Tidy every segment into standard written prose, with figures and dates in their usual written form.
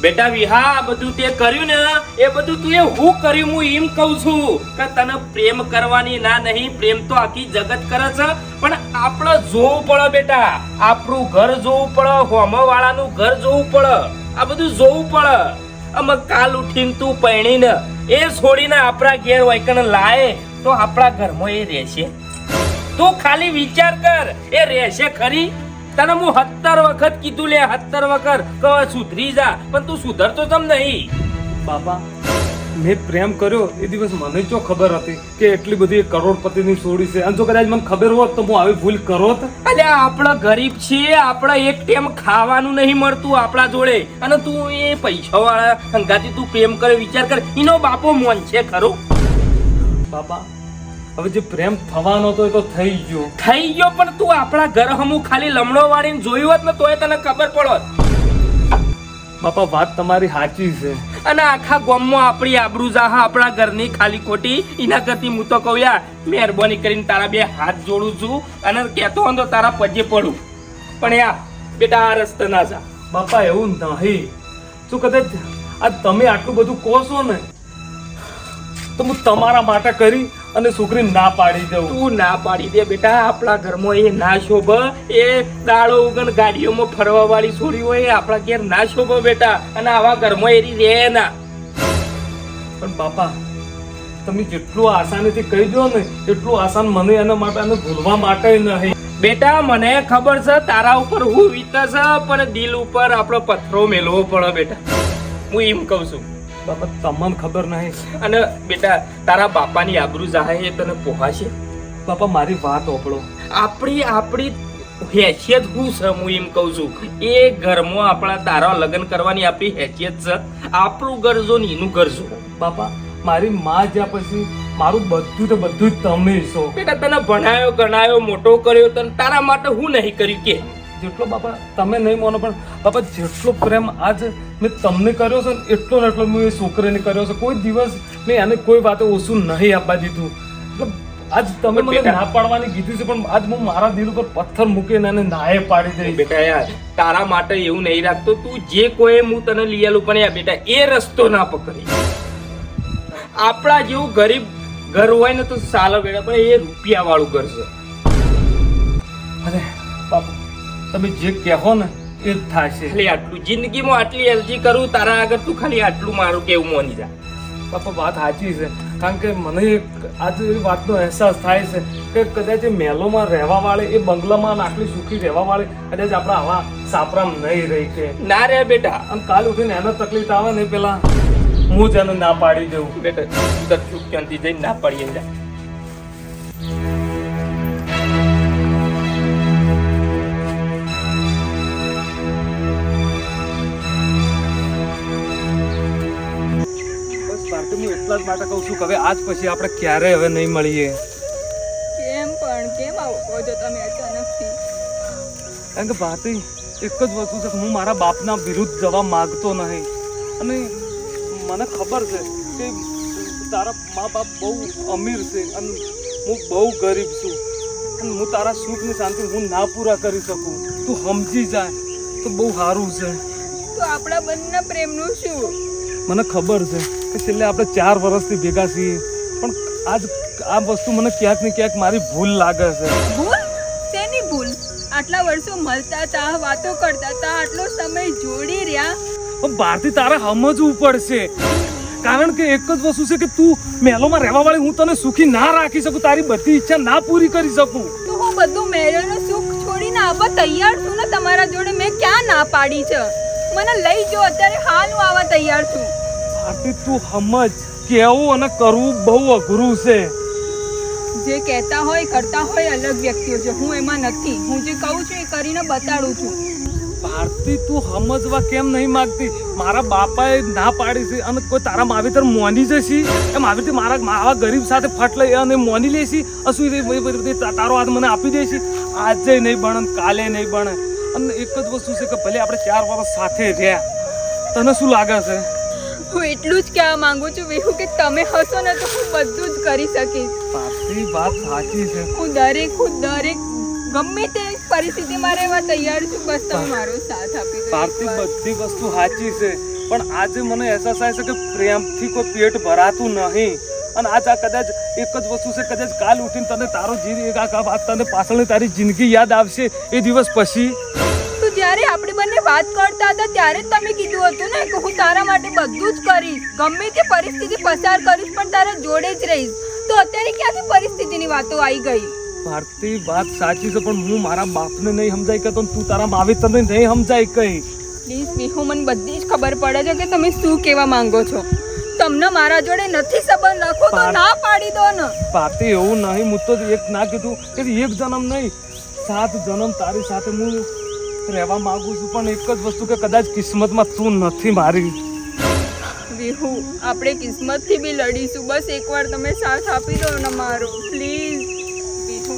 બેટા વિહા આ બધું તે કર્યું ને એ બધું તું એ હું કર્યું હું એમ કહું છું કે તને પ્રેમ કરવાની ના નહીં, પ્રેમ તો આખી જગત કરે છે, પણ આપણે જોવું પડે બેટા, આપણું ઘર જોવું પડે, હોમવાળાનું ઘર જોવું પડે, આ બધું જોવું પડે. અમે કાલ ઉઠીને તું પરણીને એ છોડીને આપણા ઘેર વૈકણ લાય તો આપણા ઘરમાં એ રહેશે? તું ખાલી વિચાર કર, એ રહેશે ખરી? તને હું 70 વખત કીધું લે, 70 વખત કે સુધરી જા, પણ તું સુધરતો તમ નહીં. બાપા મેં પ્રેમ કર્યો એ દિવસ મને જો ખબર હતી કે એટલી બધી કરોડપતિની છોડી છે, અને જો કદાચ મને ખબર હોત તો હું આવી ભૂલ કરોત? અલ્યા આપણે ગરીબ છીએ, આપણે એક ટાઈમ ખાવાનું નહીં મળતું આપણા જોડે, અને તું એ પૈસા વાળા સંગાથી તું પ્રેમ કરે, વિચાર કર, એનો બાપો મોન છે ખરો? બાપા હવે જે પ્રેમ થવાનો હતો એ તો થઈ ગયો. પણ તું આપણા ઘર હમું ખાલી લમણો વાળીને જોયું હોત ને તોય તને ખબર પડોત. બાપા વાત તમારી સાચી છે, અને આખા ગામમાં આપણી આબરૂ જાહા આપણા ઘરની ખાલી ખોટી. એના કરતી હું તો કહું યાર, મહેરબાની કરીને તારા બે હાથ જોડું છું અને કહેતો હોઉં તો તારા પજે પડું, પણ યાર બેટા આ રસ્તે ના જા. બાપા એવું નહીં, જો કદાચ આ તમે આટલું બધું કહો છો ને તો હું તમારા માટે કરી અને છોકરી ના પાડી દઉં. તું ના પાડી દે બેટા, આપણા ઘરમાં એ ના શોભ, એ દાડો ઉગન ગાડીઓમાં ફરવા વાળી છોડી હોય એ આપણા ઘેર ના શોભ બેટા, અને આવા ઘરમાં એરી રહે ના. પણ બાપા તમે જેટલું આસાનીથી કહી દો ને એટલું આસાન મને એના માટે અને ભૂલવા માટે નહીં. બેટા મને ખબર છે તારા ઉપર હું વીતે છે, પણ દિલ ઉપર આપણો પથ્થરો મેલવો પડે બેટા, હું એમ કહું છું. બાપા તમને ખબર નહીં, અને બેટા તારા બાપાની આબરૂ જાહે એ તને પોહાશે? બાપા મારી વાત ઓપડો, આપણી હેસિયત શું છે હું એમ કહું છું, એ ઘરમાં આપણા તારા લગ્ન કરવાની આપણી હેસિયત છે, આપણું ઘર જો ને એનું ઘર જો. બાપા મારી માં જ્યાં પછી મારું બધું તો બધું જ તમે છો. બેટા તને ભણાયો ગણાયો મોટો કર્યો, તને તારા માટે હું નહીં કર્યું કે? જેટલો બાપા તમે નહીં માનો પણ બાપા જેટલો પ્રેમ આજ મેં તમને કર્યો છે ને એટલો ને એટલો મેં એ છોકરીને કર્યો છે. કોઈ દિવસ મેં એને કોઈ વાતે ઓછું નહીં આપવા દીધું. મતલબ આજ તમે મને ના પાડવાની કીધી છે, પણ આજ હું મારા દિલ ઉપર પથ્થર મૂકીને એને નાએ પાડી દઈ. બેટા યાર તારા માટે એવું નહીં રાખતો, તું જે કોઈ હું તને લઈ આલું, પણ યાર બેટા એ રસ્તો ના પકડી. આપણા જેવું ગરીબ ઘર હોય ને તો સાલો બેટા, પણ એ રૂપિયા વાળું ઘર છે. અરે બાપા તમે જે કહો ને એ જ થાય છે. ખાલી આટલું જિંદગીમાં આટલી અરજી કરું તારા આગળ, તું ખાલી આટલું મારું કેવું મોની જા. બાપા વાત સાચી છે, કારણ કે મને આજે એ વાતનો અહેસાસ થાય છે કે કદાચ એ મહેલોમાં રહેવા વાળે, એ બંગલામાં આટલી સુખી રહેવા વાળે કદાચ આપણા આવા સાપરામ નહીં રહી કે ના રે બેટા. અને કાલ ઉઠીને એને તકલીફ આવે ને પેલા હું જ એને ના પાડી દઉં. બેટા તું ક્યાંથી જઈને ના પાડીએ જા. હું એટલા જ માટે કહું છું કે હવે આજ પછી આપણે ક્યારેય હવે નહીં મળીએ. કેમ આવું કહો છો તમે અચાનકથી? કારણ કે ભારતી એક જ વસ્તુ છે કે હું મારા બાપના વિરુદ્ધ જવા માંગતો નહીં, અને મને ખબર છે કે તારા મા બાપ બહુ અમીર છે અને હું બહુ ગરીબ છું, અને હું તારા સુખ ને શાંતિ હું ના પૂરા કરી શકું. તું સમજી જાય તો બહુ સારું છે. તો આપણા બંનેના પ્રેમનું શું? મને ખબર છે કે છેલ્લે આપણે 4 વર્ષથી ભેગા છીએ, પણ આજ આ વસ્તુ મને ક્યાંક ને ક્યાંક મારી ભૂલ લાગે છે. ભૂલ? શેની ભૂલ? આટલા વર્ષો મળતા તા, વાતો કરતા તા, આટલો સમય જોડી રહ્યા. પણ ભારતી તારે સમજવું પડશે, કારણ કે એક જ વસ્તુ છે કે તું મહેલોમાં રહેવા વાળી હું તને સુખી ના રાખી શકું, તારી બધી ઈચ્છા ના પૂરી કરી શકું. તો હું બધું મહેલનું સુખ છોડીને આવવા તૈયાર છું ને તમારા જોડે. મેં ક્યાં ના પાડી છે? મને લઈ જો અત્યારે, હાલ હું આવવા તૈયાર છું. ભારતી તું સમજ, કહેવું અને કરવું બહુ અઘરું છે. જે કહેતા હોય કરતા હોય અલગ વ્યક્તિઓ છે, હું એમાં નથી. હું જે કહું છું એ કરીને બતાડું છું. ભારતી તું સમજવા કેમ નહીં માંગતી? મારા બાપાએ ના પાડી છે, અને કોઈ તારા માવેતર મોની જશે એમ આવી રીતે મારા આવા ગરીબ સાથે ફટ લઈ અને મોની લેશી? શું તારો હાથ મને આપી દેશી? આજે નહીં બને, કાલે નહીં બને. અને એક જ વસ્તુ છે કે ભલે આપણે 4 વર્ષ સાથે રહ્યા, તને શું લાગે છે? હું એટલું જ કહેવા માંગુ છું વિહુ કે તમે હશો ને તો હું બધું જ કરી શકીશ. ભારતી વાત સાચી છે. હું દરેક ગમે તે પરિસ્થિતિમાં રહેવા તૈયાર છું, બસ તમે મારો સાથ આપી દો. ભારતી બધી વસ્તુ સાચી છે, પણ આજે મને અહેસાસ થાય છે કે પ્રેમથી કોઈ પેટ ભરાતું નહીં. અને આજ આ કદાચ એક જ વસ્તુ છે, કદાચ કાલ ઉઠીને તને તારો જે આ વાત તને પાછળની તારી જિંદગી યાદ આવશે એ દિવસ પછી. તો જ્યારે આપણે બંને વાત કરતા હતા ત્યારે જ તમે કીધું હતું ને કે હું તારા માટે બધું જ કરીશ, ગમે તે પરિસ્થિતિ પસાર કરીશ પણ તારા જોડે જ રહીશ. તો અત્યારે ક્યાંથી પરિસ્થિતિની વાતો આવી ગઈ? ભારતી વાત સાચી છે, પણ હું મારા બાપને નહીં સમજાય કે તું તારા માવિતરને નહીં સમજાય કઈ. પ્લીઝ વિહુ, મને બધી જ ખબર પડે છે કે તમે શું કહેવા માંગો છો. તમને મારા જોડે નથી સંબંધ રાખો તો ના પાડી દો ને. ભારતી એવું નહીં, હું તો એક ના કીધું કે એક જન્મ નહીં 7 જન્મ તારી સાથે હું રહેવા માંગુ છું, પણ એક જ વસ્તુ કે કદાચ કિસ્મતમાં તું નથી મારી. વિહુ, આપણે કિસ્મતથી બી લડીશું, બસ એકવાર તમે સાથ આપી દો ને મારો, પ્લીઝ. વિહુ,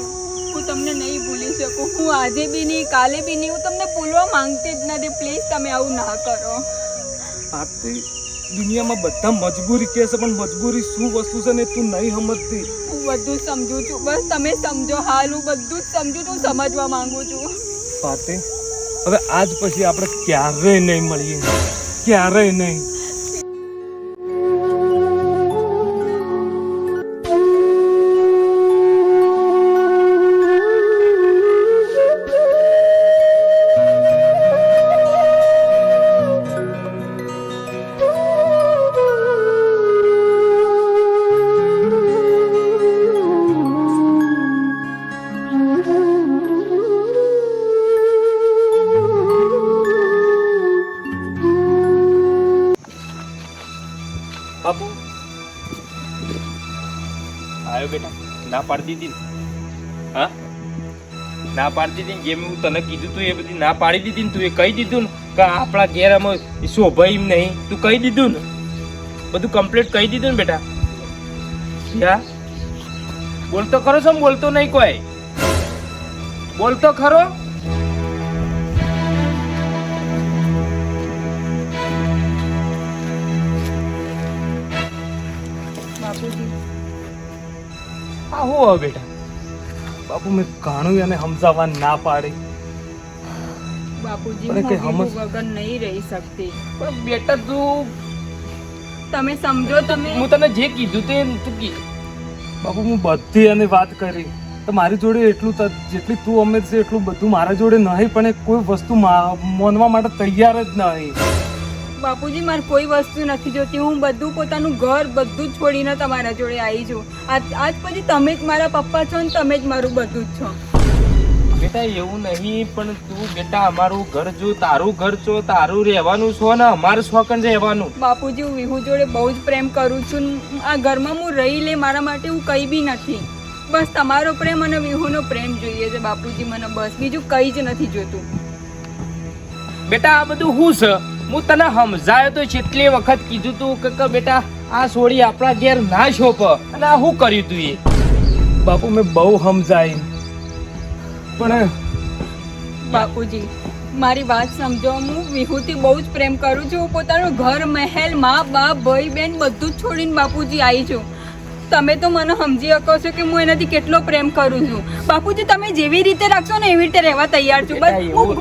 હું તમને નહીં ભૂલી શકું, હું આજે બી નહીં, કાલે બી નહીં, હું તમને ભૂલવા માંગતી જ નથી. પ્લીઝ તમે આવું ના કરો. ભારતી, દુનિયામાં બધા મજબૂરી કહે છે, પણ મજબૂરી શું વસ્તુ છે ને તું નહીં સમજતી. હું બધું સમજુ છું, બસ તમે સમજો હાલ. હું બધું જ સમજુ છું, સમજવા માંગુ છું. ભારતી, હવે આજ પછી આપણે ક્યારેય નહીં મળીએ, ક્યારેય નહીં. બાપુ આવ્યો બેટા. ના પાડી દીધી ને? હા, ના પાડી દીધી ને? જેમ હું તને કીધું તું એ બધી ના પાડી દીધી ને? તું એ કહી દીધું ને કે આપણા ઘેર અમે શોભા એમ નહીં? તું કહી દીધું ને? બધું કમ્પ્લીટ કહી દીધું ને બેટા? યા બોલતો ખરો છો? બોલતો નહીં કોઈ? બોલતો ખરો? હા, હું હવે બેટા? બાપુ, મેં ઘણું એને સમજાવવા ના પાડી. બાપુજી, પણ હું કે વિહુ સમજ- વગર નહીં રહી શકતી. પણ બેટા તું, તમે સમજો. તમે હું તને જે કીધું તે તું બાપુ, હું બધી એની વાત કરી તો મારી જોડે એટલું જેટલી તું અમે છે એટલું બધું મારા જોડે નહીં, પણ એ કોઈ વસ્તુ માનવા માટે તૈયાર જ નહીં. બાપુજી, મારે કોઈ વસ્તુ નથી જોતી. હું બધું પોતાનું ઘર બધું જ છોડીને તમારા જોડે આવી છું. આજ પછી તમે જ મારા પપ્પા છો ને તમે જ મારું બધું જ છો. બેટા એવું નહીં, પણ તું બેટા અમારું ઘર જો, તારું ઘર છો, તારું રહેવાનું છો ને અમારું શોકન રહેવાનું. બાપુજી, હું વિહુ જોડે બહુ જ પ્રેમ કરું છું. આ ઘરમાં હું રહી લે, મારા માટે હું કંઈ બી નથી. બસ તમારો પ્રેમ અને વિહુનો પ્રેમ જોઈએ છે બાપુજી મને, બસ બીજું કંઈ જ નથી જોતું. બેટા આ બધું શું છે? હું તને સમજાયો તો કેટલી વખત કીધું તું કે બેટા આ સોડી આપણા ઘેર ના શોપ, અને આ શું કર્યું તું? એ બાપુ, મેં બહુ સમજાઈ, પણ બાપુજી મારી વાત સમજો. હું વિહુથી બહુ જ પ્રેમ કરું છું. હું પોતાનું ઘર, મહેલ, મા બાપ, ભાઈ બહેન બધું જ છોડીને બાપુજી આવી છું. તમે તો મને સમજી શકો છો કે હું એનાથી કેટલો પ્રેમ કરું છું. બાપુજી, તમે જેવી રીતે રાખશો ને એવી રીતે રહેવા તૈયાર છું. બસ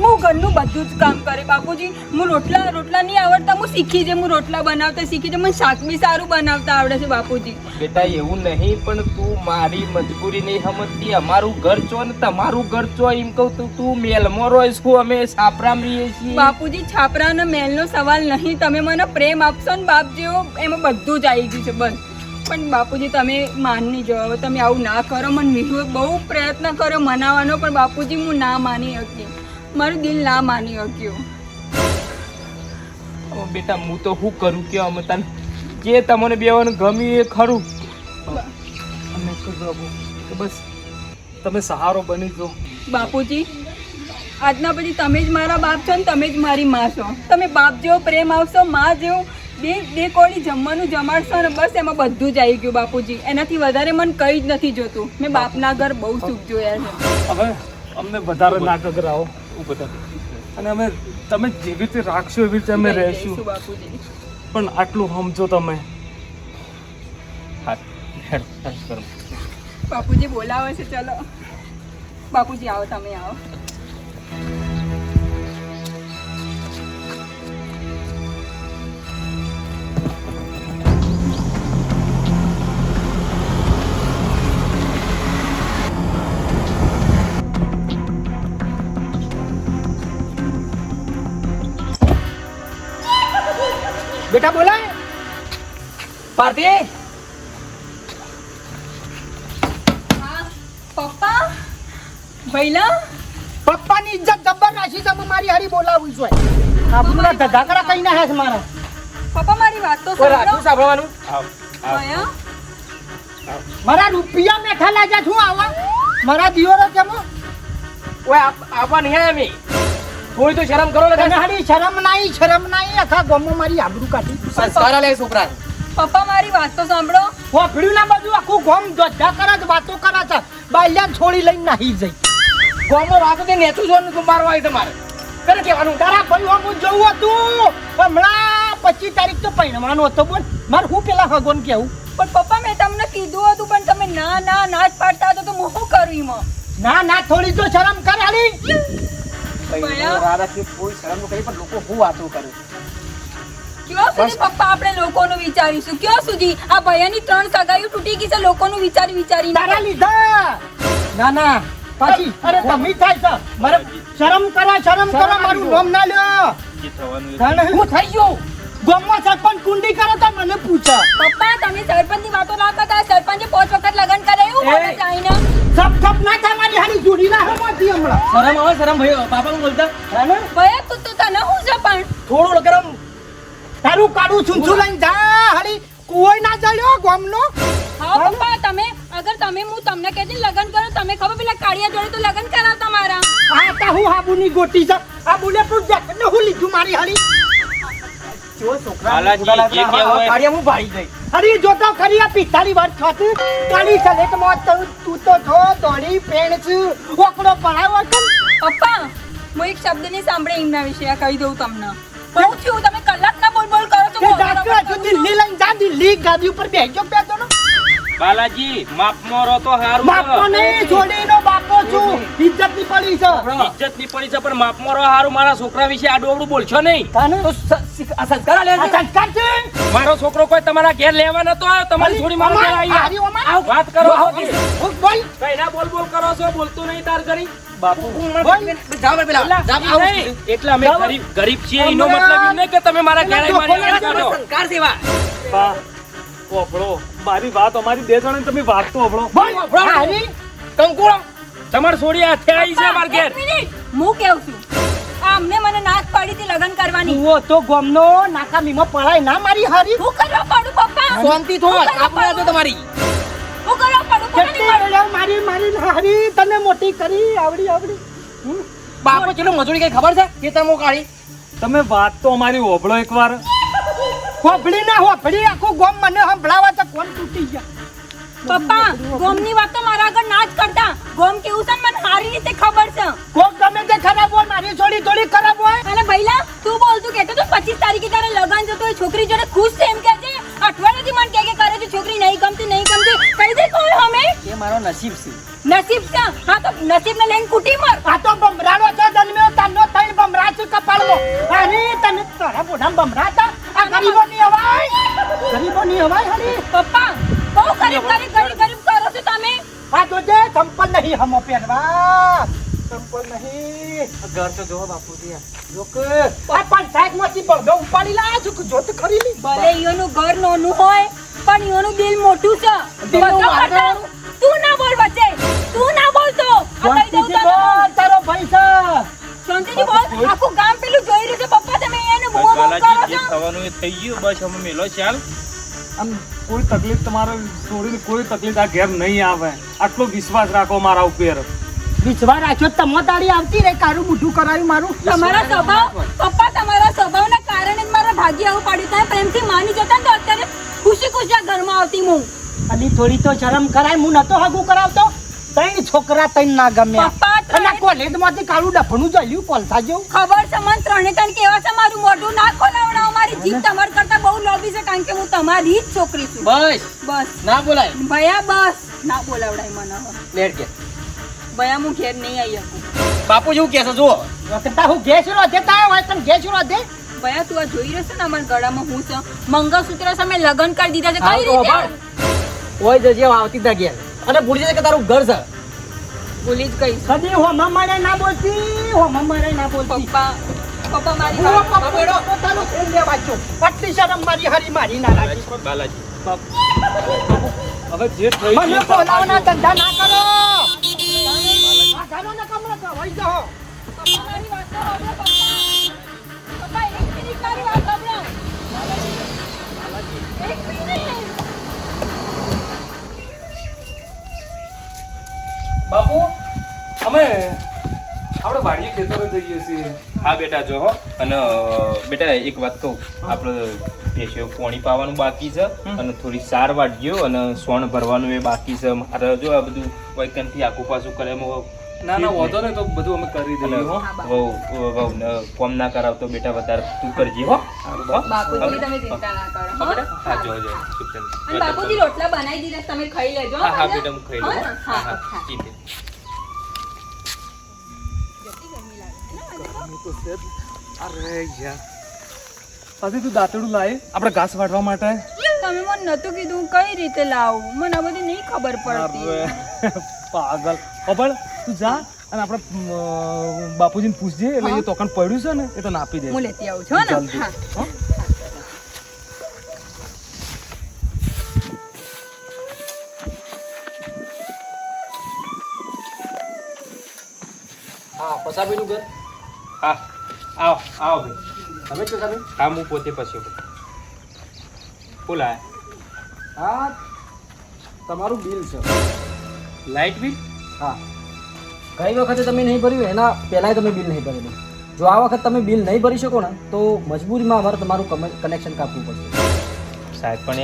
હું ઘરનું બધું જ કામ કરે. બાપુજી, હું રોટલા નહીં આવડતા, હું શીખી છે. હું રોટલા બનાવતા શીખી છે. મને શાક બી સારું બનાવતા આવડે છે બાપુજી. બેટા એવું નહીં, પણ તું મારી મજબૂરી નહીં સમજતી. અમારું ઘર છો ને તમારું ઘર છો એમ કહું તું મેલમાં રોય છું, અમે છાપરામ રહીએ છીએ. બાપુજી, છાપરા અને મહેલનો સવાલ નહીં. તમે મને પ્રેમ આપશો ને બાપ જેવો, એમાં બધું જ આવી ગયું છે બસ. પણ બાપુજી, તમે માની જાઓ. હવે તમે આવું ના કરો. મને વિહુએ બહુ પ્રયત્ન કર્યો મનાવવાનો, પણ બાપુજી હું ના માની શકી. મારું દિલ ના માની શક્યું. હવે બેટા હું તો શું કરું કે અમે તને જે તમને બેવાનું ગમ્યું એ ખરું. અને બાપુ કે બસ તમે સહારો બની જો. બાપુજી, આજના પછી તમે જ મારા બાપ છો ને તમે જ મારી માં છો. તમે બાપ જેવો પ્રેમ આવશો, માં જેવું બે કોળી જમવાનું જમાડશો ને બસ એમાં બધું જ આવી ગયું બાપુજી. એનાથી વધારે મને કંઈ જ નથી જોતું. મેં બાપના ઘર બહુ સુખ જોયા છે. હવે અમને વધારે ના ગગરાવો, અને અમે તમે જેવી રીતે રાખશો એવી રીતે અમે રહેશું. બાપુજી, પણ આટલું સમજો તમે. બાપુજી બોલાવે છે. ચલો બાપુજી, આવો, તમે આવો. બેટા બોલાય ભારતી હા પપ્પા ભૈલા પપ્પાની ઇજ્જત જબ્બર રાખી તમે મારી હારી બોલાવું છું આપણને ધધાકરા કઈ ના હે મારા પપ્પા મારી વાત તો કોઈ રાખ્યું સાંભળો સાંભળવાનું ભયા મારા રૂપિયા મેઠા લાગ્યા છું આવા મારા દિયોરો કેમ ઓય આપવા નહીં આયા અમે થોડી તો શરમ કરો ને તને હારી શરમ નહીં આખા ગામમાં મારી આબરૂ કાઢી સંસ્કાર લે છોકરા પપ્પા મારી વાત તો સાંભળો વાપડ્યું ના બધું આખું ગામ ધોધા કરે છે વાતો કરે છે બાલ્યા છોડી લઈને નાહી જઈ ગોમો રાતો તે નેતું જોવાનું તું મારવા આવી તમારે કરે કેવાનું તારા ભાઈ હું જવું હતું હમણાં 25 તારીખ તો પૈણવાનું હતો બોલ મારે હું પેલા ભગવાન કેવું પણ પપ્પા મેં તમને કીધું હતું પણ તમે ના ના ના જ પાડતા હતા તો હું શું કરું એમાં ના થોડી તો શરમ કર હાલી ભયા. રાધાથી કોઈ શરમ ન કરી પણ લોકો હું વાતો કરે ક્યાં સુધી પપ્પા આપણે લોકોનું વિચારીશું ક્યાં સુધી આ ભયાની 3 સગાઈઓ તૂટી ગઈ છે લોકોનું વિચારીને તારા લીધા ના પાછી અરે તમે થાય છે મારે શરમ કરો મારું નામ ના લ્યો હું થઈ ગયો ગામમાં સરપંચ કુંડી કરે તો મને પૂછે પપ્પા તમે સરપંચની વાતો ના કરતા સરપંચે 5 વખત લગન કરાયું બોલે જાઈને સપ ના થાય મારી હારી જોડી ના હમતી હમણાં શરમ આવે શરમ ભાઈ પાપા બોલતા ભયા તું તો તને હું છે પણ થોડું ગરમ તારું કાઢું છું લઈને જા હારી કોઈ ના જડ્યો ગામનો હા પપ્પા તમે અગર તમે હું તમને કહેતી લગન કરો તમે ખબર પેલા કાળિયા જોડે તો લગન કરાવતા મારા આ તા હું હાબુની ગોટી છે આ બોલે તું જેકેટ ને હું લીધું મારી હારી જો છોકરા બાલાજી, જે કહેવું હોય. કાઢ્યા હું ભાઈ ગઈ અરે જોતો ખરી આ પિસ્તાળી વાર છોતી કાળી સલેટ માં તું તો છો દોડી પેણ છું ઓકડો પડાવો છે પપ્પા હું એક શબ્દ નહીં સાંભળે એમના વિશે આ કહી દઉં તમને બહુ થયું તમે કલાક ના બોલ કરો છો કે જાકે હજુ દિલ્હી લઈને જા દિલ્હી ગાદી ઉપર બેસજો બેસો ને બાલાજી માપમાં રહો તો હારું બાપો નહીં છોડીનો બાપો છું ઇજ્જત ની પડી છે ઇજ્જત ની પડી છે પણ માપમાં રહો હારું મારા છોકરા વિશે આડું અવડું બોલશો નહીં તાને તો આ સંસ્કાર લે આ સંસ્કાર છે મારો છોકરો કોઈ તમારા ઘેર લેવા નતો આવ્યો તમારી છોડી મારા ઘેર આવી હારી ઓમાં આવ વાત કરો છો કે? હું બોલ કઈ ના બોલ કરો છો બોલતો નહીં તાર ઘરી બાપુ બોલ જાવ પેલા જાવ આવું નહીં, એટલે અમે ગરીબ છીએ એનો મતલબ એમ નહીં કે તમે મારા ઘેર આવીને મારી વાત કરો. સંસ્કાર સેવા બા ઓભળો મારી વાત અમારી 2 જણાની તમે વાત તો ઓભળો બોલ હારી કંકુળો તમારે છોડી હાથે આવી છે મારા ઘેર એક મિનિટ હું કેવું છું આ અમને મને નાક પાડી હતી લગન કરવાની તું તો ગામનો નાકામીમાં પડાય ના મારી હારી હું કરવા પડું પપ્પા શાંતિ થોડ આપણે તો તમારી હું કરવા પડું કોને કેટલી નહીં વેળા મારી હારી તને મોટી કરી આવડી બાપો ચલો મજૂરી કઈ ખબર છે કે તમે કાઢી તમે વાત તો અમારી ઓભળો એકવાર હોભળી આખું ગામ મને સંભળાવા તો કોણ તૂટી ગયા પપ્પા ગોમની વાત તો મારા આગળ ના જ કરતા ગોમ કેવું છે ને મને સારી રીતે ખબર છે કોક ગમે તે ખરાબ હોય મારી છોડી થોડી ખરાબ હોય અને ભઈલા તું બોલતું કહેતો તો 25 તારીખે તારે લગન જતો એ છોકરી જોડે ખુશ છે એમ કહે છે અઠવાડિયાથી મને કે કરે છે છોકરી નહીં ગમતી કહી દે કોઈ અમે એ મારો નસીબ છે નસીબ છે હા તો નસીબને લઈને કુટી મર આ તો બમરાડો છે જન્મ્યો તાનો થઈને બમરા છે કપાળમાં અરે તને તારા બોઢામાં બમરા હતા આ ગરીબોની હવાય હરી પપ્પા બહુ ગરીબ કરો છો તમે આ તો જે સંપલ નહીં હમો પહેરવા સંપલ નહીં ઘર તો જોવો બાપુજી લોક આ પંચાયત માંથી પડદો ઉપાડી લાયા છું કે જોત ખરી લી ભલે ઈયોનું ઘર નાનું હોય પણ ઈયોનું દિલ મોટું છે બધો કરતા તું ના બોલ વચ્ચે તું ના બોલતો આ કહી દઉં શાંતિથી તને બોલ તારો પૈસા શાંતિથી બોલ આખું ગામ પેલું જોઈ રહ્યું છે પપ્પા તમે એને બહુ બહુ કરો બાલાજી જે છો થવાનું એ થઈ ગયું બસ અમે મેલો ચાલ આમ કોઈ તકલીફ તમારે છોડીને કોઈ તકલીફ આ ઘેર નહીં આવે આટલો વિશ્વાસ રાખો મારા ઉપર વિશ્વા રાખ્યો તમતાડી આવતી રે કારું બુઢું કરાયું મારું તમારા સ્વભાવ પપ્પા તમારા સ્વભાવના કારણે જ મારા ભાગ્ય આવું પાડ્યું તમે પ્રેમથી માની જતા ને તો અત્યારે ખુશી ખુશી આ ઘરમાં આવતી હું અલી થોડી તો શરમ કરાય હું નતો હાગુ કરાવતો ત્રણ છોકરા ત્રણ ના ગમ્યા પપ્પા, ત્રણે- અને કોલેજમાંથી કાળું ડફણું જલ્યું કોલસા જેવું ખબર છે મને ત્રણે ત્રણ કેવા છે મારું મોઢું ના ખોલાવડાવો મારી જીભ તમારા કરતા બહુ લોભી છે કારણ કે હું તમારી જ છોકરી છું બસ બસ ના બોલાય ભયા બસ ના બોલાવડાય મને હવે. લેટ કે ભયા હું ઘેર નહીં આવી શકું બાપુ જેવું કે છે જુઓ વખતા હું ગેસ રો દેતા હોય તને ગેસ રો દે ભયા તું આ જોઈ રહ્યો છે ને અમારા ગળામાં હું છે મંગળસૂત્ર સામે લગ્ન કરી દીધા છે કઈ રીતે ઓય જજે આવતી તા ગયા અને ભૂલી જજે કે તારું ઘર છે ભૂલી જ ગઈ કદી હો મમ્માને ના બોલતી હો મમ્માને ના બોલતી પપ્પા પપ્પા મારી હું વાત પપ્પો પોતાનો ફેર લેવા છો આટલી શરમ મારી હરી મારી ના રાખી બાલાજી હવે જે થઈ મને ગયું બોલાવવાના ધંધા ના કરો આ ઘરો ને કમરો તો વઈ જાઓ પપ્પા મારી વાત તો સાંભળો, પપ્પા. પપ્પા, એક મિનિટ મારી વાત સાંભળો. એક મિનિટ. બાપુ અમે આપણે વાડીએ ખેતરો જઈએ છીએ. હા બેટા જો હો અને બેટા એક વાત કહું આપણે ભેંસો પોણી પાવાનું બાકી છે અને થોડી સાર વાટજો અને સોણ ભરવાનું એ બાકી છે મારે જો આ બધું વૈકનથી આખું પાછું કરે ના ના વાંધો નહીં, તો બધું અમે કરી દઈએ હો. કોમ ના કરાવતો બેટા વધારે તું કરજે હો સારું હો? બાપુજી તમે ચિંતા ના કરો, હા હો? બેટા હા જો જો શુક્ર. અને બાપુજી રોટલા બનાવી દીધા, તમે ખાઈ લેજો, હો, હા હા બધા? બેટા હું ખાઈ લઉં હો. હા, હા હા, હા હા. ઠીક છે. અરે યાર આજે તું દાંતડું લાય આપણે ઘાસ વાટવા માટે. તમે મને નતું કીધું કઈ રીતે લાવું, મને આ બધી નહીં ખબર પડતી. અરે પાગલ ખબર, તું જા અને આપણે બાપુજીને પૂછજે એટલે એ તોકણ પડ્યું છે ને એ તો નાપી દે. હું લેતી આવું છું, હો ને? જલ્દી. હા. હો? હા પસાબીનું ઘર હા આવો આવો ભાઈ તમે જ પસાબી હા હું પોતે પછી બોલા હા તમારું બિલ છે લાઇટ બિલ હા ગઈ વખતે તમે નહીં ભર્યું એના પહેલાંય તમે બિલ નહીં ભરેલું. જો આ વખત તમે બિલ નહીં ભરી શકો ને તો મજબૂરીમાં અમારે તમારું કનેક્શન કાપવું પડશે. સાહેબ પણ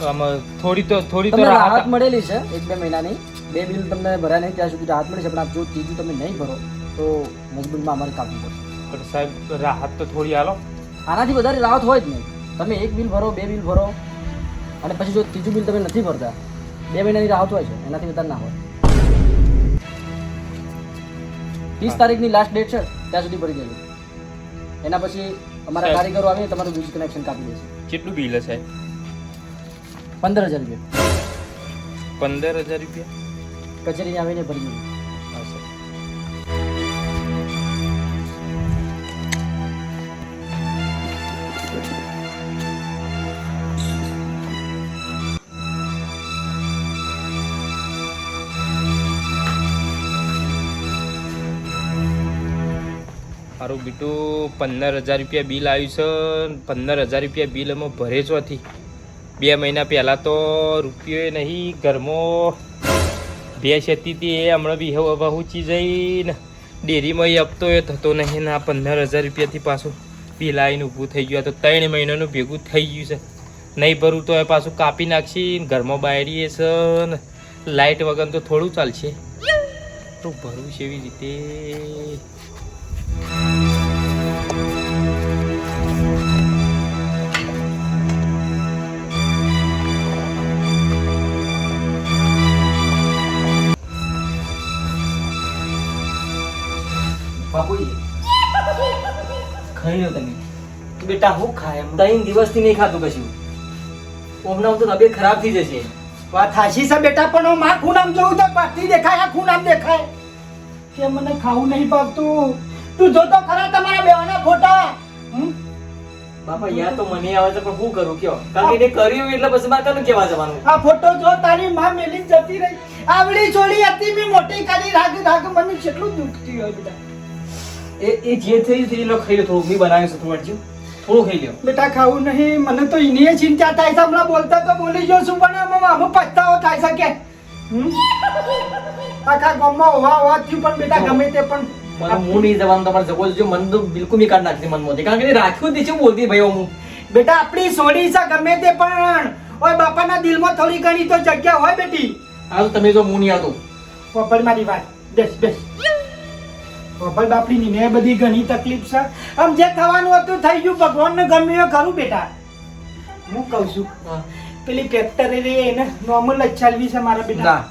આમાં થોડી તો તમને રાહત રાહત મળેલી છે 1-2 મહિનાની. 2 બિલ તમને ભર્યા નહીં ત્યાં સુધી રાહત મળી છે, પણ આપ જો ત્રીજું તમે નહીં ભરો તો મજબૂરીમાં અમારે કાપવું પડશે. પણ સાહેબ રાહત તો થોડી હાલો. આનાથી વધારે રાહત હોય જ નહીં. તમે 1 બિલ ભરો, 2 બિલ ભરો અને પછી જો ત્રીજું બિલ તમે નથી ભરતા 2 મહિનાની રાહત હોય છે, એનાથી વધારે ના હોય. 30 તારીખની લાસ્ટ ડેટ છે, ત્યાં સુધી ભરી દેજો. એના પછી અમારા સાહેબ. કારીગરો આવીને તમારું વીજ કનેક્શન કાપી દેશે. કેટલું બિલ હશે 15,000 રૂપિયા 15,000 રૂપિયા કચેરીને આવીને ભરી દેજો. હા સર. મારું બીટું 15,000 રૂપિયા બિલ આવ્યું છે. 15,000 રૂપિયા બિલ અમે ભરે ચોથી 2 મહિના પહેલાં તો રૂપિયો નહીં ઘરમાં ભેંસ હતી તે હમણાં બી વહુચી જઈને ડેરીમાં એ હપ્તો એ થતો નહીં ને આ 15,000 રૂપિયાથી પાછું બિલ આવીને ઊભું થઈ ગયું. આ તો 3 મહિનાનું ભેગું થઈ ગયું છે. નહીં ભરું તો એ પાછું કાપી નાખશી ને ઘરમાં બાયડીએ છે ને લાઇટ વગર તો થોડું ચાલશે. તો ભરવું છે એવી રીતે. બાપુજી ખાઈ લો તમે. બેટા હું ખાય 3 દિવસથી નહીં ખાતું કશું. ઓમનામ તો તબિયત ખરાબ થઈ જશે. વાત હાચી છે બેટા, પણ હું માં ખૂણામ જોઉં તો પાટી દેખાય, આ ખૂણામ દેખાય કે મને ખાવું નહીં પાકતું. તું જોતો ખરા તમારા બેવાના ફોટા? બાપા યાર તો મને આવે છે પણ શું કરું કયો, કારણ કે એને કર્યું એટલે પછી મારે કાનું કેવા જવાનું. આ ફોટો જો તારી માં મેલી જતી રહી, આવડી છોડી હતી મેં મોટી કરી રાગ રાગ, મને કેટલું દુઃખ થયું હોય બેટા. એ જે થઈ થઈ લો ખાઈ લો થોડું. મેં બનાવ્યું છે થોડું થોડું ખાઈ લ્યો. બેટા ખાવું નહીં, મને તો એની ચિંતા થાય છે. હમણાં બોલતા તો બોલી ગયો છું, પણ આમાં પછતાવો થાય છે કે આખા ગામમાં હોવા હોવા થયું. પણ બેટા ગમે તે પણ મને હું નહીં જવાનું તમારે જવો જો મન તો બિલકુલ નહીં કાઢ નાખતી મનમાંથી, કારણ કે એને રાખ્યું જ નહીં છે બોલતી ભાઈ હું. બેટા આપણી સોડી છે ગમે તે, પણ ઓય બાપાના દિલમાં થોડી ઘણી તો જગ્યા હોય બેટી. આ તો તમે જો હું નહીં આવતો. પપ્પા મારી વાત બેસ બેસ. પપ્પા બાપડી ને બધી ઘણી તકલીફ છે. આમ જે થવાનું હતું થઈ ગયું, ભગવાનને ગમ્યું એ ખરું બેટા. હું કહું છું પેલી ફેક્ટરી રહી એને નોર્મલ જ ચાલવી છે મારા બેટા. ના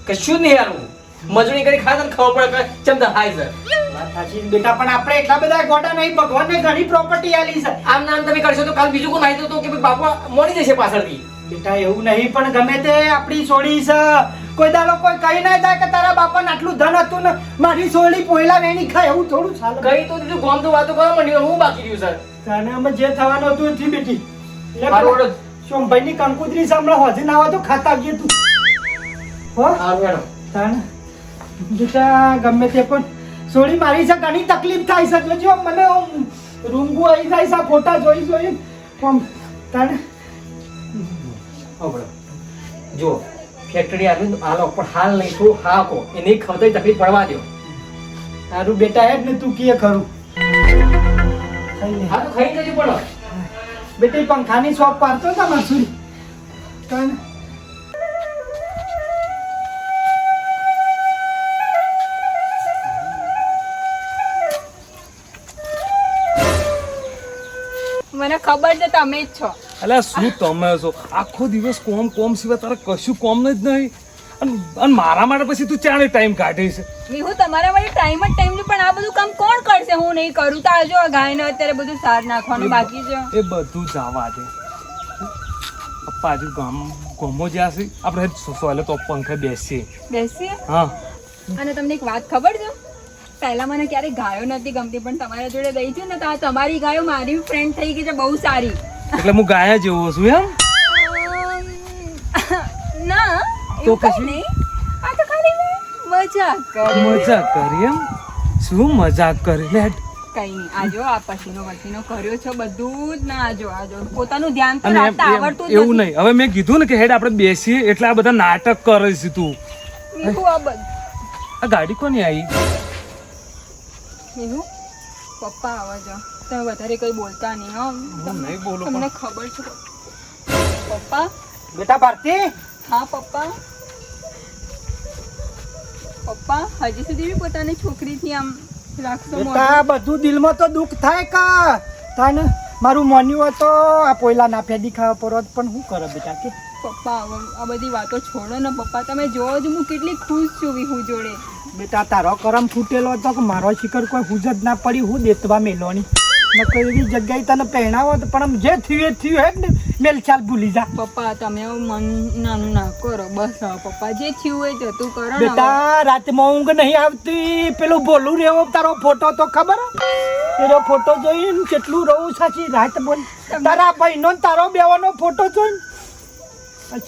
કશું જ નહીં યારું. મજૂરી કરી ખાય તો ખબર પડે કે ચમતા હાય છે. વાત સાચી છે બેટા, પણ આપણે એટલા બધા ગોટા નહીં. ભગવાનને ઘણી પ્રોપર્ટી આલી છે આમ નામ તમે કરશો તો કાલ બીજું કોઈ નાઈ તો કે ભાઈ બાપા મોડી જશે પાછળથી. બેટા. એવું નહીં, પણ ગમે તે આપણી સોડી છે. કોઈ દાડો કોઈ કઈ ના થાય કે તારા બાપાને આટલું ધન હતું ને મારી સોડી પોયલા વેણી ખાય, એવું થોડું ચાલે. કઈ તો દીધું ગોમ તો વાતો કરવા માંડ્યો હું બાકી રહ્યું સર. તાને અમે જે થવાનું હતું એ થયું બેટી હારું હેડો. સોમભાઈની કંકુતરી સાંભળો હજી ના હોય તો ખાતા આવજે તું હો હારું હેડો. તાને બેટા ગમે તે પણ સોરી મારી છે ઘણી તકલીફ થાય છે જોજો મને રૂંગું આવી જાય છે આ ફોટા જોઈ આમ તાને સાંભળો. જુઓ ફેક્ટરી આવી હાલો પણ હાલ નહીં થોડું હા કહો એની ખવડાવી તકલીફ પડવા દો. તારું બેટા હે જ ને તું કીએ ખરું ખાઈ લે. હા તો ખાઈ જજો પણ બેટી પંખાની શોપ પાડતો હતા મસૂરી તાને મને ખબર છે તમે જ છો. અલ્યા શું તમે છો આખો દિવસ કોમ સિવાય તારે કશું કોમ જ નહીં અને મારા માટે પછી તું ચાણે ટાઈમ કાઢે છે વિહુ તમારા માટે ટાઈમ જ ટાઈમ છે પણ આ બધું કામ કોણ કરશે? હું નહીં કરું તો આજો આ ગાયને અત્યારે બધું સાર નાખવાનું બાકી છે. એ બધું જવા દે પપ્પા હજુ ગામો જ્યાં છે આપણે સોલે તો પંખે બેસીએ બેસીએ. હા અને તમને એક વાત ખબર છે? પહેલા મને ક્યારેય ગાયો નથી ગમતી પણ તમારા જોડે રહી છે ને તો આ તમારી ગાયો મારી ફ્રેન્ડ થઈ ગઈ છે બહુ સારી. એટલે હું ગાયા જેવો છું એમ ના તો એવું કંઈ પછી? નહીં. આ તો ખાલી મેં મજાક કરી. મજાક કરી એમ શું મજાક કરી લે કઈ નહીં આજો આ પછીનો કર્યો છે બધું જ ના આજો પોતાનું ધ્યાન તો અને રાખતા આવડતું જ એવું નહીં હવે મેં કીધું ને કે હેડ આપણે બેસીએ એટલે આ બધા નાટક કરે છે તું વિહુ આ બધું આ ગાડી કોની આવી વિહુ પપ્પા આવા જો તમે વધારે કઈ બોલતા નહીં હો. હું નહીં બોલું તમને ખબર છે પપ્પા? બેટા ભારતી હા પપ્પા. પપ્પા હજી સુધી બી પોતાની છોકરીથી આમ રાખશો મોઢું? બેટા બધું દિલમાં તો દુઃખ થાય કા તાને મારું મોન્યું હોય તો આ પોયલા ના ફેદી ખાવા પડત પણ શું કરે બેટા કે પપ્પા આ બધી વાતો છોડો ને પપ્પા. તમે જોવો જ હું કેટલી ખુશ છું વિહુ જોડે. બેટા તારો કરમ ફૂટેલો હતો કે મારો શિખર કોઈ હુજ જ ના પડી હું દેતવા મેલોની નકર એવી જગ્યાએ તને પહેણાવો તો પણ આમ જે થયું એ થયું હે ને મેલ ચાલ ભૂલી જા પપ્પા તમે હવે મન નાનું ના કરો બસ હવે પપ્પા જે થયું એ જતું કરો ને હવે. બેટા રાતમાં ઊંઘ નહીં આવતી પેલું બોલું રેવો તારો ફોટો તો ખબર એનો ફોટો જોઈને કેટલું રહું સાચી રાત બોલ તારા ભાઈનો ને તારો બેવાનો ફોટો જોઈને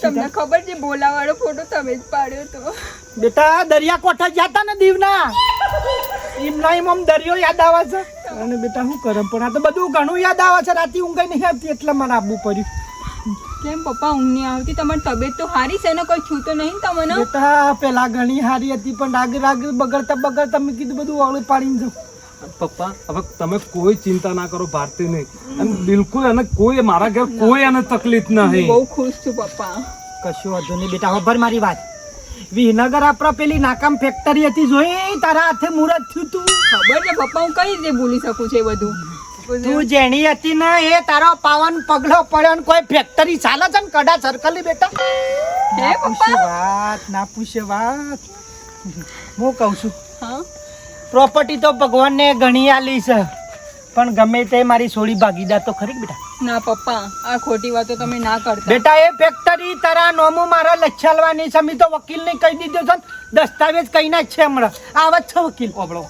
તમને ખબર છે બોલાવાળો ફોટો તમે જ પાડ્યો તો. બેટા દરિયા કોઠા જતા ને દીવના એમના એમ દરિયો યાદ આવે છે અને બેટા શું કરે પણ આ તો બધું ઘણું યાદ આવે છે રાતે ઊંઘ નહીં આવતી એટલે મને આવવું પડ્યું કેમ પપ્પા ઊંઘ નહીં આવતી? તમારી તબિયત તો સારી છે ને? કોઈ છું તો નહીં તમને? બેટા પેલા ઘણી હારી હતી પણ રાગ બગડતા મેં કીધું બધું ઓળું પાડીને જાઉં પપ્પા હવે તમે કોઈ ચિંતા ના કરો ભારતી નહીં અને બિલકુલ એને કોઈ મારા ઘેર કોઈ એને તકલીફ હું નહીં બહુ ખુશ છું પપ્પા. કશું વાંધો નહીં બેટા ખબર મારી વાત વિહનગર આપણા પેલી નાકામ ફેક્ટરી હતી જોઈ તારા હાથે મુહૂર્ત થયું તું ખબર છે પપ્પા હું કઈ રીતે ભૂલી શકું છું એ બધું? તું જેણી હતી ને એ તારો પાવન પગલો પડ્યો ને કોઈ ફેક્ટરી ચાલે છે ને કડા સર્કલ બેટા હે પપ્પા? ના પૂછે વાત હું કહું છું હા પ્રોપર્ટી તો ભગવાનને ઘણી આલી છે પણ ગમે તે મારી સોળી ભાગીદાર તો ખરી બેટા ના પપ્પા આ ખોટી વાતો તમે ના કરતા. બેટા એ ફેક્ટરી તારા નોમું મારા લચ્છાલવાની છે મેં તો વકીલને કહી દીધો છે ને, દસ્તાવેજ કઈ ના છે હમણાં આવત છે વકીલ ઓપડો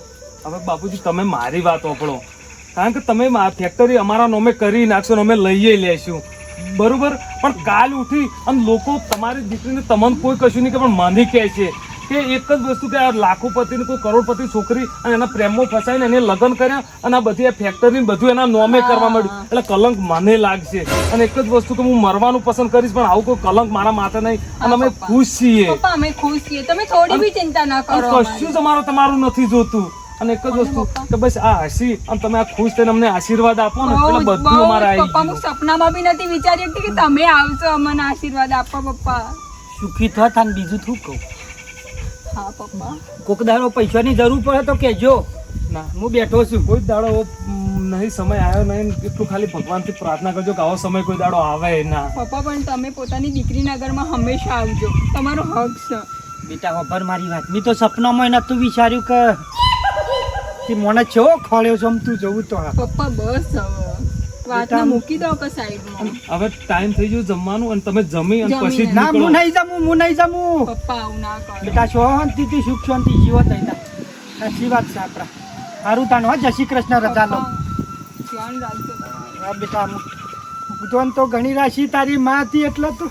હવે બાપુજી તમે મારી વાત ઓપડો કારણ કે તમે ફેક્ટરી અમારા નોમે કરી નાખશો ને અમે લઈએ લેશું બરોબર પણ કાલ ઉઠી અને લોકો તમારી દીકરીને તમને કોઈ કશું નહીં કે પણ મને કહે છે કે એક જ વસ્તુ કે આ લાખોપતિ ને કોઈ કરોડપતિ છોકરી અને એના પ્રેમમાં ફસાઈને એને લગ્ન કર્યા અને આ બધી આ ફેક્ટરી બધું એના નોમે કરવા માંડ્યું એટલે કલંક મને લાગશે અને એક જ વસ્તુ કે હું મરવાનું પસંદ કરીશ પણ આવું કોઈ કલંક મારા માથે નહીં અને અમે ખુશ છીએ પપ્પા અમે ખુશ છીએ તમે થોડી બી ચિંતા ના અને કરો. કશું જ તમારું નથી જોતું અને એક જ વસ્તુ કે બસ આ હસી અને તમે આ ખુશ થઈને અમને આશીર્વાદ આપો ને એટલે બધું અમારે આવી પપ્પા હું ગયું સપનામાં બી નથી વિચારી શકતી કે તમે આવશો અમને આશીર્વાદ આપવા પપ્પા. સુખી થત અને બીજું શું કહું હા પપ્પા કોક દાડો પૈસાની જરૂર પડે તો કહેજો ના હું બેઠો છું કોઈ જ દાડો નહીં સમય આવ્યો નહીં એટલું ખાલી ભગવાનથી પ્રાર્થના કરજો કે આવો સમય કોઈ દાડો આવે ના પપ્પા પણ તમે પોતાની દીકરીના ઘરમાં હંમેશા આવજો તમારો હક છે. બેટા ખબર મારી વાત મેં તો સપનામાં નતું વિચાર્યું કે મને છો ખોળ્યો છો તું જવું તો હા પપ્પા બસ હવે વાતને મૂકી દો કે સાઈડમાં. હવે ટાઈમ થઈ ગયો જમવાનું અને તમે જમી અને જમીને. પછી જ ના હું નીકળો. નહીં જમું પપ્પા આવું ના કરો. બેટા શાંતિથી સુખ શાંતિ જીવો થઈને સાચી વાત છે આપણા સારું તાનો જય શ્રી કૃષ્ણ રજા લો પપ્પા, ધ્યાન રાખજો. હા બેટા જોન તો ઘણી રાશિ તારી માં હતી એટલે તો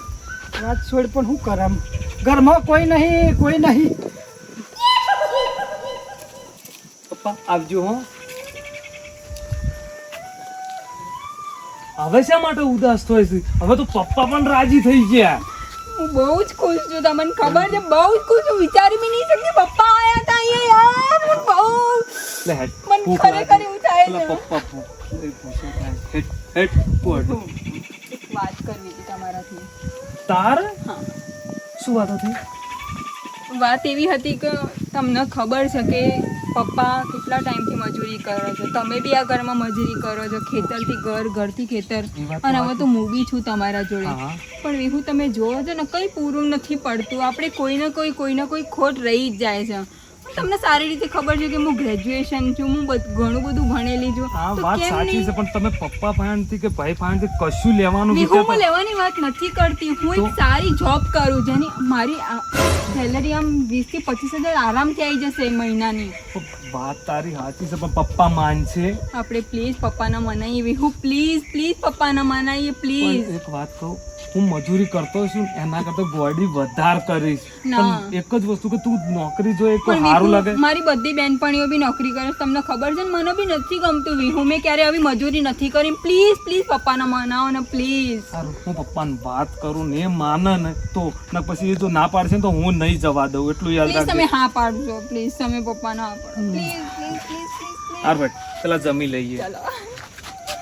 વાત છોડ પણ શું કરમ ઘરમાં કોઈ નહીં પપ્પા આવજો હો. હવે શા માટે ઉદાસ થાય છે? હવે તો પપ્પા પણ રાજી થઈ ગયા. હું બહુ જ ખુશ છું, તમને ખબર છે, બહુ જ ખુશ છું. વિચારી બી નહીં શકતી પપ્પા આયા હતા અહીંયા યાર. હું બહુ લે હેડ, મને ભૂખ ખરેખર લાગી. એવું થાય પેલા છે. પપ્પા પૂછે કાંઈ. હેડ હેડ પોડ. એક વાત કરવી હતી તમારાથી. તાર હા, શું વાત હતી? વાત એવી હતી કે તમને ખબર છે કે પપ્પા કેટલા ટાઈમથી મજૂરી કરે છે, તમે બી આ ઘરમાં મજૂરી કરો છો, ખેતરથી ઘર, ઘરથી ખેતર, એ વાત અને તો હવે તો હું બી છું તમારા જોડે. હા. પણ વિહુ તમે જોવો છો ને કંઈ પૂરું નથી પડતું. આપણે કોઈ ને કોઈ ખોટ રહી જ જાય છે. તમને સારી રીતે ખબર છે કે હું ગ્રેજ્યુએશન છું, હું ઘણું બધું ભણેલી છું, આ તો વાત કેમ સાચી નહીં? છે પણ તમે પપ્પા પાસેથી કે ભાઈ પાસેથી કશું લેવાનું વિહુ હું વિચારતા- લેવાની વાત નથી કરતી. હું તો? એક સારી જોબ કરું જેની મારી સેલરી આમ 20 થી 25 હજાર આરામથી આવી જશે મહિનાની. વાત તારી સાચી છે પણ પપ્પા માનશે? આપણે પ્લીઝ પપ્પાને મનાઈએ વિહુ, પ્લીઝ પ્લીઝ પપ્પાને મનાઈએ પ્લીઝ. પણ એક વાત કહું, હું મજૂરી કરતો છું ને એના કરતા ગોડી વધાર કરીશ. ના. પણ એક જ વસ્તુ કે તું નોકરી જોઈએ તો પણ સારું વિહુ, લાગે. મારી બધી બેનપણીઓ બી નોકરી કરે છે, તમને ખબર છે ને. મને બી નથી ગમતું વિહુ, મેં ક્યારે આવી મજૂરી નથી કરી. પ્લીઝ પ્લીઝ પપ્પાને મનાવો ને પ્લીઝ. સારું, હું પપ્પાને વાત કરું ને એ માને ને તો ને પછી એ જો ના પાડશે ને તો હું નહીં જવા દઉં, એટલું યાદ પ્લીઝ તમે રાખજો. હા પાડજો, પ્લીઝ તમે પપ્પાને હા પાડો. પ્લીઝ પ્લીઝ પ્લીઝ પ્લીઝ હાર ભાઈ પેલા જમી લઈએ. ચલો.